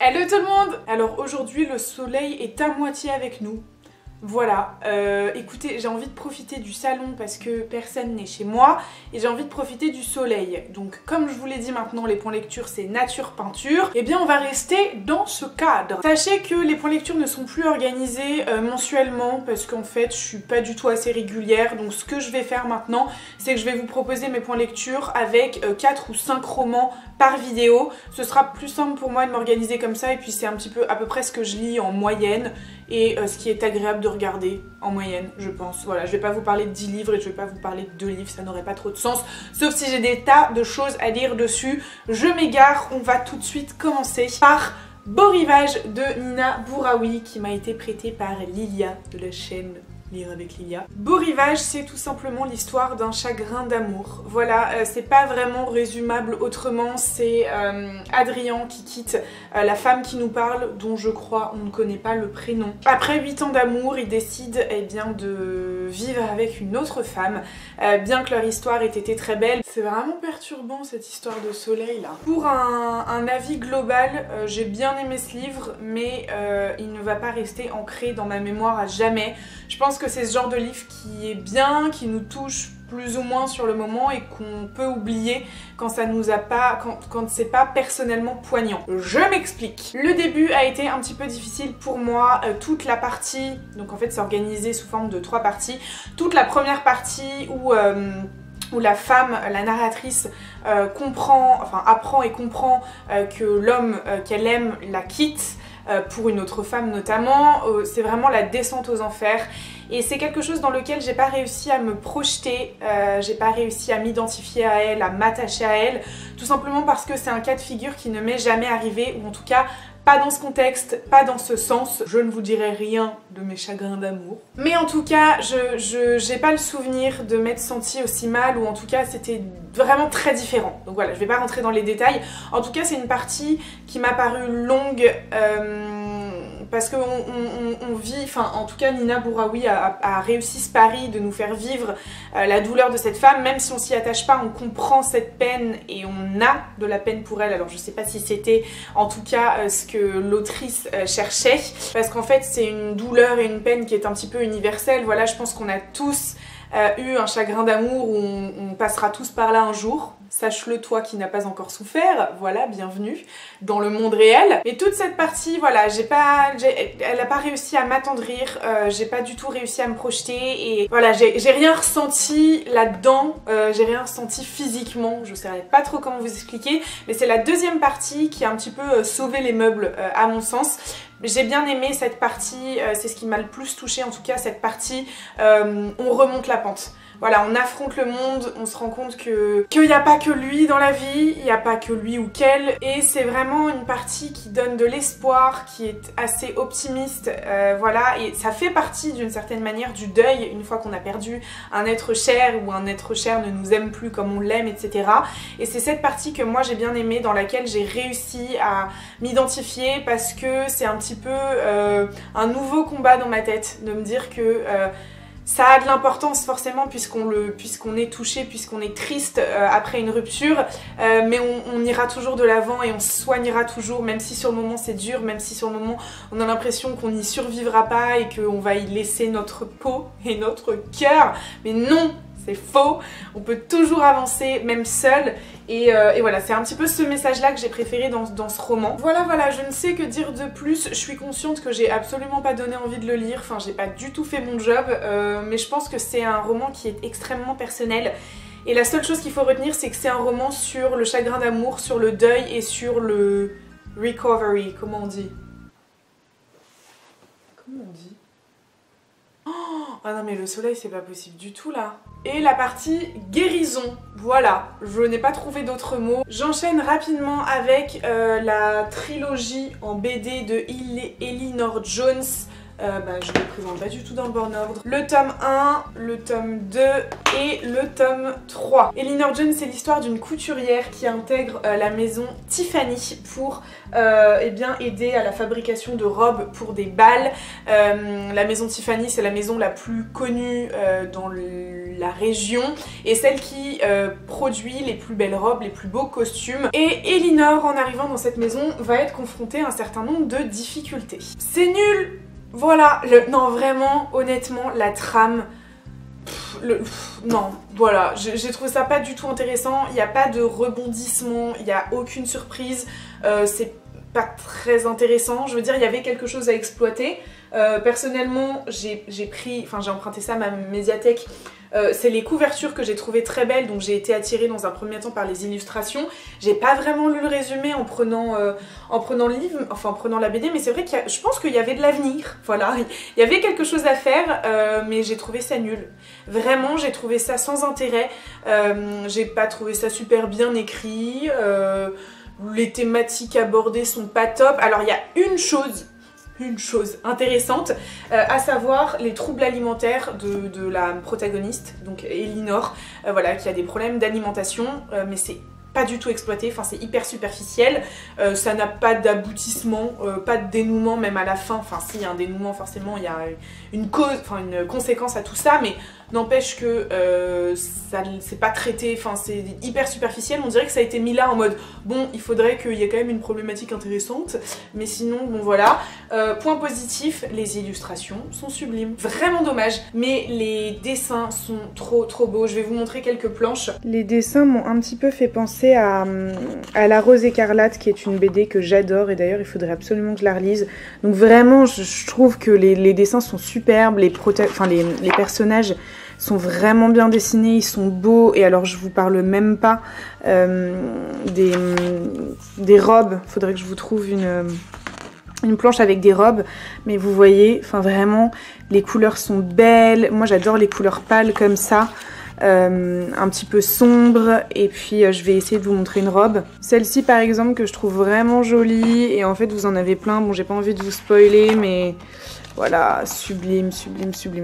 Hello tout le monde! Alors aujourd'hui le soleil est à moitié avec nous. Voilà, écoutez, j'ai envie de profiter du salon parce que personne n'est chez moi et j'ai envie de profiter du soleil. Donc comme je vous l'ai dit maintenant, les points lecture c'est nature peinture. Et bien on va rester dans ce cadre. Sachez que les points lecture ne sont plus organisés mensuellement parce qu'en fait je suis pas du tout assez régulière. Donc ce que je vais faire maintenant, c'est que je vais vous proposer mes points lecture avec 4 ou 5 romans par vidéo. Ce sera plus simple pour moi de m'organiser comme ça et puis c'est un petit peu à peu près ce que je lis en moyenne et ce qui est agréable de regarder en moyenne, je pense. Voilà, je vais pas vous parler de 10 livres et je vais pas vous parler de 2 livres, ça n'aurait pas trop de sens, sauf si j'ai des tas de choses à lire dessus. Je m'égare, on va tout de suite commencer par Beau Rivage de Nina Bouraoui qui m'a été prêtée par Lilia de la chaîne Lire avec Lilia. Beau Rivage, c'est tout simplement l'histoire d'un chagrin d'amour. Voilà, c'est pas vraiment résumable autrement, c'est Adrien qui quitte la femme qui nous parle, dont je crois on ne connaît pas le prénom. Après 8 ans d'amour, ils décident bien de vivre avec une autre femme, bien que leur histoire ait été très belle. C'est vraiment perturbant cette histoire de soleil là. Pour un avis global, j'ai bien aimé ce livre, mais il ne va pas rester ancré dans ma mémoire à jamais. Je pense que c'est ce genre de livre qui est bien, qui nous touche plus ou moins sur le moment et qu'on peut oublier quand ça nous a pas, quand c'est pas personnellement poignant. Je m'explique. Le début a été un petit peu difficile pour moi. Toute la partie, donc en fait c'est organisé sous forme de 3 parties. Toute la première partie où la femme, la narratrice, apprend et comprend que l'homme qu'elle aime la quitte pour une autre femme notamment, c'est vraiment la descente aux enfers. Et c'est quelque chose dans lequel j'ai pas réussi à me projeter, j'ai pas réussi à m'identifier à elle, à m'attacher à elle, tout simplement parce que c'est un cas de figure qui ne m'est jamais arrivé, ou en tout cas pas dans ce contexte, pas dans ce sens. Je ne vous dirai rien de mes chagrins d'amour. Mais en tout cas, j'ai pas le souvenir de m'être sentie aussi mal, ou en tout cas c'était vraiment très différent. Donc voilà, je vais pas rentrer dans les détails. En tout cas, c'est une partie qui m'a paru longue, parce qu'on vit, enfin en tout cas Nina Bouraoui a réussi ce pari de nous faire vivre la douleur de cette femme, même si on s'y attache pas, on comprend cette peine et on a de la peine pour elle. Alors je sais pas si c'était en tout cas ce que l'autrice cherchait, parce qu'en fait c'est une douleur et une peine qui est un petit peu universelle. Voilà, je pense qu'on a tous eu un chagrin d'amour où on passera tous par là un jour. Sache-le toi qui n'as pas encore souffert, voilà, bienvenue dans le monde réel. Mais toute cette partie, voilà, elle n'a pas réussi à m'attendrir, j'ai pas du tout réussi à me projeter et voilà, j'ai rien ressenti là-dedans, j'ai rien ressenti physiquement, je sais pas trop comment vous expliquer, mais c'est la deuxième partie qui a un petit peu sauvé les meubles à mon sens. J'ai bien aimé cette partie, c'est ce qui m'a le plus touchée en tout cas, cette partie, on remonte la pente. Voilà, on affronte le monde, on se rend compte qu'il n'y a pas que lui dans la vie, il n'y a pas que lui ou qu'elle, et c'est vraiment une partie qui donne de l'espoir, qui est assez optimiste, voilà, et ça fait partie d'une certaine manière du deuil, une fois qu'on a perdu un être cher, ou un être cher ne nous aime plus comme on l'aime, etc. Et c'est cette partie que moi j'ai bien aimée, dans laquelle j'ai réussi à m'identifier, parce que c'est un petit peu un nouveau combat dans ma tête, de me dire que ça a de l'importance forcément puisqu'on est touché, puisqu'on est triste après une rupture, mais on ira toujours de l'avant et on se soignera toujours, même si sur le moment c'est dur, même si sur le moment on a l'impression qu'on n'y survivra pas et qu'on va y laisser notre peau et notre cœur, mais non! C'est faux, on peut toujours avancer, même seul, et voilà, c'est un petit peu ce message-là que j'ai préféré dans ce roman. Voilà, je ne sais que dire de plus, je suis consciente que j'ai absolument pas donné envie de le lire, enfin j'ai pas du tout fait mon job, mais je pense que c'est un roman qui est extrêmement personnel, et la seule chose qu'il faut retenir, c'est que c'est un roman sur le chagrin d'amour, sur le deuil et sur le recovery, comment on dit? Comment on dit? Ah non mais le soleil c'est pas possible du tout là. Et la partie guérison, voilà, je n'ai pas trouvé d'autres mots. J'enchaîne rapidement avec la trilogie en BD de Elinor Jones, Je ne les présente pas du tout dans le bon ordre. Le tome 1, le tome 2 et le tome 3. Elinor Jones, c'est l'histoire d'une couturière qui intègre la maison Tiffany pour aider à la fabrication de robes pour des bals. La maison Tiffany, c'est la maison la plus connue dans la région et celle qui produit les plus belles robes, les plus beaux costumes. Et Elinor, en arrivant dans cette maison, va être confrontée à un certain nombre de difficultés. C'est nul! Voilà, non vraiment, honnêtement, la trame, non, voilà, j'ai trouvé ça pas du tout intéressant, il n'y a pas de rebondissement, il n'y a aucune surprise, c'est pas très intéressant, je veux dire, il y avait quelque chose à exploiter. Personnellement, j'ai emprunté ça à ma médiathèque. C'est les couvertures que j'ai trouvées très belles, donc j'ai été attirée dans un premier temps par les illustrations. J'ai pas vraiment lu le résumé en prenant le livre, enfin en prenant la BD, mais c'est vrai que je pense qu'il y avait de l'avenir, voilà. Il y avait quelque chose à faire, mais j'ai trouvé ça nul. Vraiment, j'ai trouvé ça sans intérêt. J'ai pas trouvé ça super bien écrit. Les thématiques abordées sont pas top. Alors il y a une chose intéressante, à savoir les troubles alimentaires de la protagoniste, donc Elinor, voilà, qui a des problèmes d'alimentation, mais c'est pas du tout exploité, enfin c'est hyper superficiel, ça n'a pas d'aboutissement, pas de dénouement même à la fin, enfin si, il y a un dénouement forcément, il y a une cause, enfin une conséquence à tout ça, mais n'empêche que c'est pas traité, enfin c'est hyper superficiel, on dirait que ça a été mis là en mode bon, il faudrait qu'il y ait quand même une problématique intéressante, mais sinon bon voilà. Point positif, les illustrations sont sublimes, vraiment dommage, mais les dessins sont trop beaux. Je vais vous montrer quelques planches. Les dessins m'ont un petit peu fait penser à La Rose Écarlate, qui est une BD que j'adore, et d'ailleurs il faudrait absolument que je la relise. Donc vraiment je trouve que les dessins sont superbes, les personnages sont vraiment bien dessinés, ils sont beaux, et alors je vous parle même pas des robes. Faudrait que je vous trouve une planche avec des robes, mais vous voyez, enfin vraiment, les couleurs sont belles. Moi j'adore les couleurs pâles comme ça, un petit peu sombres, et puis je vais essayer de vous montrer une robe. Celle-ci par exemple que je trouve vraiment jolie, et en fait vous en avez plein, bon j'ai pas envie de vous spoiler, mais voilà, sublime.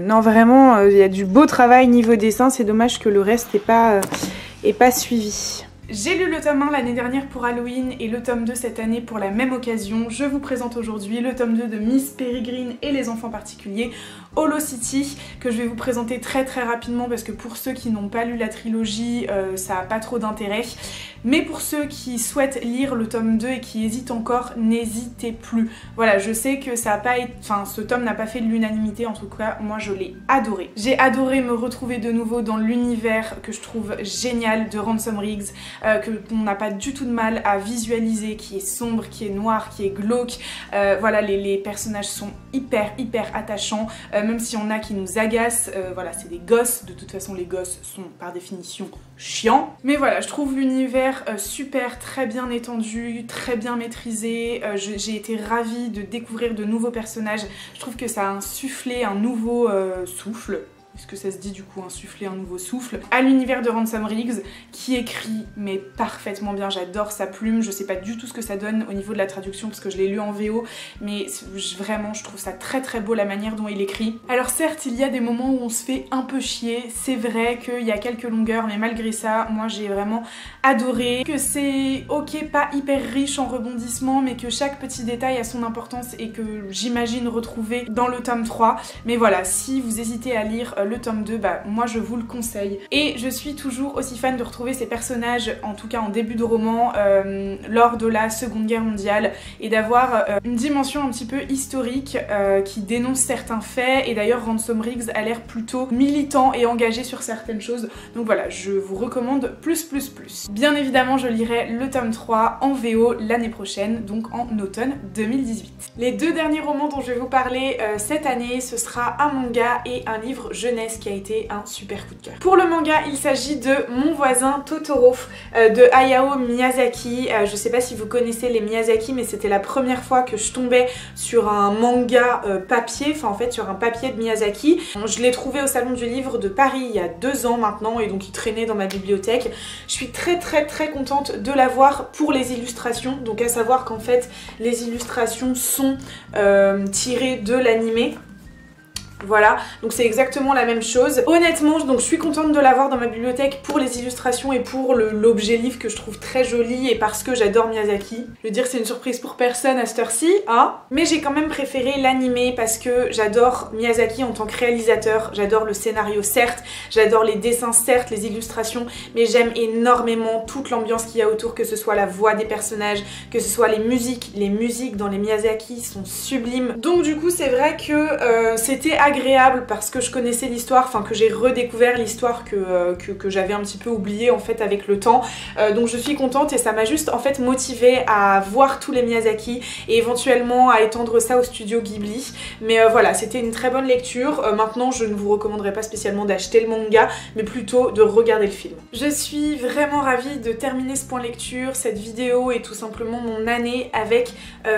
Non vraiment, il y a du beau travail niveau dessin, c'est dommage que le reste est pas suivi. J'ai lu le tome 1 l'année dernière pour Halloween et le tome 2 cette année pour la même occasion. Je vous présente aujourd'hui le tome 2 de Miss Peregrine et les enfants particuliers, Hollow City, que je vais vous présenter très rapidement parce que pour ceux qui n'ont pas lu la trilogie, ça n'a pas trop d'intérêt. Mais pour ceux qui souhaitent lire le tome 2 et qui hésitent encore, n'hésitez plus. Voilà, je sais que ça a pas été, enfin ce tome n'a pas fait de l'unanimité, en tout cas moi je l'ai adoré. J'ai adoré me retrouver de nouveau dans l'univers que je trouve génial de Ransom Riggs, qu'on n'a pas du tout de mal à visualiser, qui est sombre, qui est noir, qui est glauque. Voilà, les personnages sont hyper attachants, même s'il y en a qui nous agacent. Voilà, c'est des gosses, de toute façon les gosses sont par définition chiants. Mais voilà, je trouve l'univers super, très bien étendu, très bien maîtrisé. J'ai été ravie de découvrir de nouveaux personnages. Je trouve que ça a insufflé un nouveau souffle. Est-ce que ça se dit du coup, insuffler un nouveau souffle à l'univers de Ransom Riggs, qui écrit mais parfaitement bien. J'adore sa plume, je sais pas du tout ce que ça donne au niveau de la traduction parce que je l'ai lu en VO, mais vraiment je trouve ça très beau la manière dont il écrit. Alors certes il y a des moments où on se fait un peu chier, c'est vrai qu'il y a quelques longueurs, mais malgré ça moi j'ai vraiment adoré, que c'est ok pas hyper riche en rebondissements, mais que chaque petit détail a son importance et que j'imagine retrouver dans le tome 3. Mais voilà, si vous hésitez à lire le tome 2, bah moi je vous le conseille. Et je suis toujours aussi fan de retrouver ces personnages, en tout cas en début de roman, lors de la Seconde Guerre mondiale, et d'avoir une dimension un petit peu historique qui dénonce certains faits. Et d'ailleurs Ransom Riggs a l'air plutôt militant et engagé sur certaines choses, donc voilà, je vous recommande plus. Bien évidemment je lirai le tome 3 en VO l'année prochaine, donc en automne 2018. Les deux derniers romans dont je vais vous parler cette année, ce sera un manga et un livre jeunesse qui a été un super coup de cœur. Pour le manga, il s'agit de Mon voisin Totoro de Hayao Miyazaki. Je sais pas si vous connaissez les Miyazaki, mais c'était la première fois que je tombais sur un manga papier, enfin en fait sur un papier de Miyazaki. Je l'ai trouvé au salon du livre de Paris il y a 2 ans maintenant, et donc il traînait dans ma bibliothèque. Je suis très contente de l'avoir pour les illustrations, donc à savoir qu'en fait les illustrations sont tirées de l'animé. Voilà, donc c'est exactement la même chose. Honnêtement, donc je suis contente de l'avoir dans ma bibliothèque pour les illustrations et pour l'objet livre que je trouve très joli et parce que j'adore Miyazaki. Je veux dire, c'est une surprise pour personne à cette heure-ci, hein. Mais j'ai quand même préféré l'animé parce que j'adore Miyazaki en tant que réalisateur. J'adore le scénario, certes, j'adore les dessins, certes, les illustrations, mais j'aime énormément toute l'ambiance qu'il y a autour, que ce soit la voix des personnages, que ce soit les musiques. Les musiques dans les Miyazaki sont sublimes. Donc du coup, c'est vrai que c'était agréable parce que je connaissais l'histoire, enfin que j'ai redécouvert l'histoire que j'avais un petit peu oubliée en fait avec le temps. Donc je suis contente et ça m'a juste en fait motivée à voir tous les Miyazaki et éventuellement à étendre ça au studio Ghibli. Mais voilà, c'était une très bonne lecture. Maintenant, je ne vous recommanderais pas spécialement d'acheter le manga, mais plutôt de regarder le film. Je suis vraiment ravie de terminer ce point lecture, cette vidéo et tout simplement mon année avec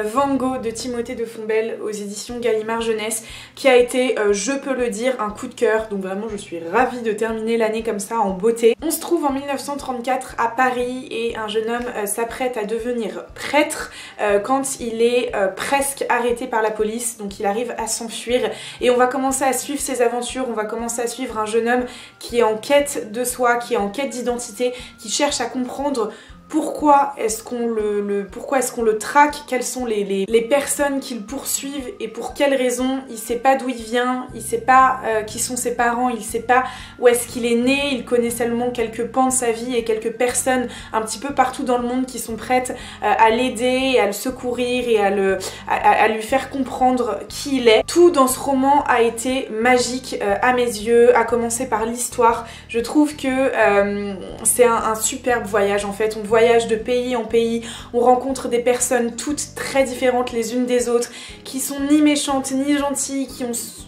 Van Gogh de Timothée de Fombelle aux éditions Gallimard Jeunesse, qui a été, je peux le dire, un coup de cœur. Donc vraiment, je suis ravie de terminer l'année comme ça en beauté. On se trouve en 1934 à Paris et un jeune homme s'apprête à devenir prêtre quand il est presque arrêté par la police. Donc il arrive à s'enfuir et on va commencer à suivre ses aventures. On va commencer à suivre un jeune homme qui est en quête de soi, qui est en quête d'identité, qui cherche à comprendre pourquoi est-ce qu'on le traque, quelles sont les personnes qui le poursuivent et pour quelles raisons. Il sait pas d'où il vient, il sait pas qui sont ses parents, il sait pas où est-ce qu'il est né, il connaît seulement quelques pans de sa vie et quelques personnes un petit peu partout dans le monde qui sont prêtes à l'aider, à le secourir et à lui faire comprendre qui il est. Tout dans ce roman a été magique à mes yeux, à commencer par l'histoire. Je trouve que c'est un superbe voyage en fait. On voyage de pays en pays, on rencontre des personnes toutes très différentes les unes des autres, qui sont ni méchantes ni gentilles,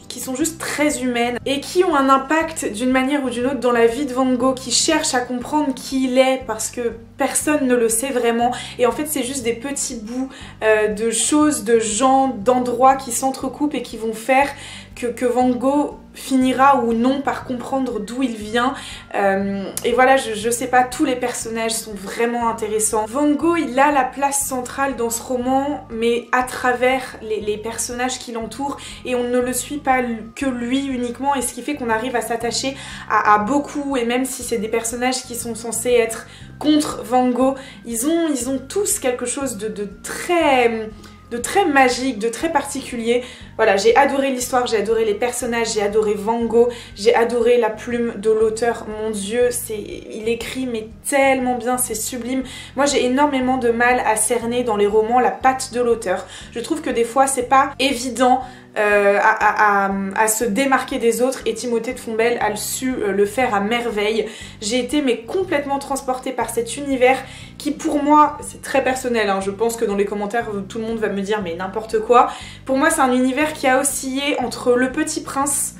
qui sont juste très humaines et qui ont un impact d'une manière ou d'une autre dans la vie de Van Gogh, qui cherche à comprendre qui il est parce que personne ne le sait vraiment et en fait c'est juste des petits bouts de choses, de gens, d'endroits qui s'entrecoupent et qui vont faire que Van Gogh finira ou non par comprendre d'où il vient. Et voilà, je sais pas, tous les personnages sont vraiment intéressants. Van Gogh, il a la place centrale dans ce roman, mais à travers les personnages qui l'entourent, et on ne le suit pas que lui uniquement, et ce qui fait qu'on arrive à s'attacher à beaucoup, et même si c'est des personnages qui sont censés être contre Van Gogh, ils ont tous quelque chose de très magique, de très particulier. Voilà, j'ai adoré l'histoire, j'ai adoré les personnages, j'ai adoré Van Gogh, j'ai adoré la plume de l'auteur. Mon Dieu, il écrit mais tellement bien, c'est sublime. Moi, j'ai énormément de mal à cerner dans les romans la patte de l'auteur. Je trouve que des fois, c'est pas évident à se démarquer des autres et Timothée de Fombelle a su le faire à merveille. J'ai été mais complètement transportée par cet univers qui pour moi, c'est très personnel, hein, je pense que dans les commentaires tout le monde va me dire mais n'importe quoi. Pour moi c'est un univers qui a oscillé entre Le Petit Prince,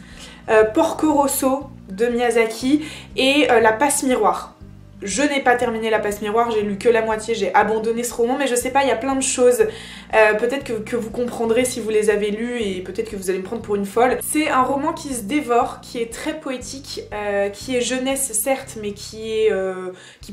Porco Rosso de Miyazaki et La Passe Miroir. Je n'ai pas terminé La Passe Miroir, j'ai lu que la moitié, j'ai abandonné ce roman, mais je sais pas, il y a plein de choses. Peut-être que vous comprendrez si vous les avez lus et peut-être que vous allez me prendre pour une folle. C'est un roman qui se dévore, qui est très poétique, qui est jeunesse certes, mais qui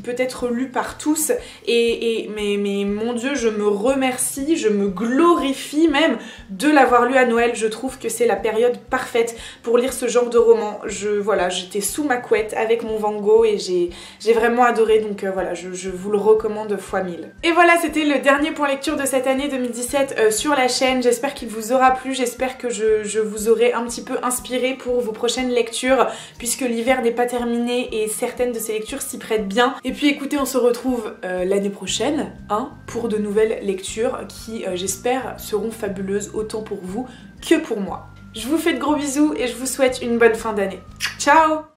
peut être lu par tous. Mais mon Dieu, je me remercie, je me glorifie même de l'avoir lu à Noël. Je trouve que c'est la période parfaite pour lire ce genre de roman. Voilà, j'étais sous ma couette avec mon Van Gogh et j'ai vraiment adoré, donc voilà, je vous le recommande fois 1000. Et voilà, c'était le dernier point lecture de cette année 2017 sur la chaîne. J'espère qu'il vous aura plu, j'espère que je vous aurai un petit peu inspiré pour vos prochaines lectures, puisque l'hiver n'est pas terminé et certaines de ces lectures s'y prêtent bien. Et puis écoutez, on se retrouve l'année prochaine hein, pour de nouvelles lectures qui, j'espère, seront fabuleuses autant pour vous que pour moi. Je vous fais de gros bisous et je vous souhaite une bonne fin d'année. Ciao!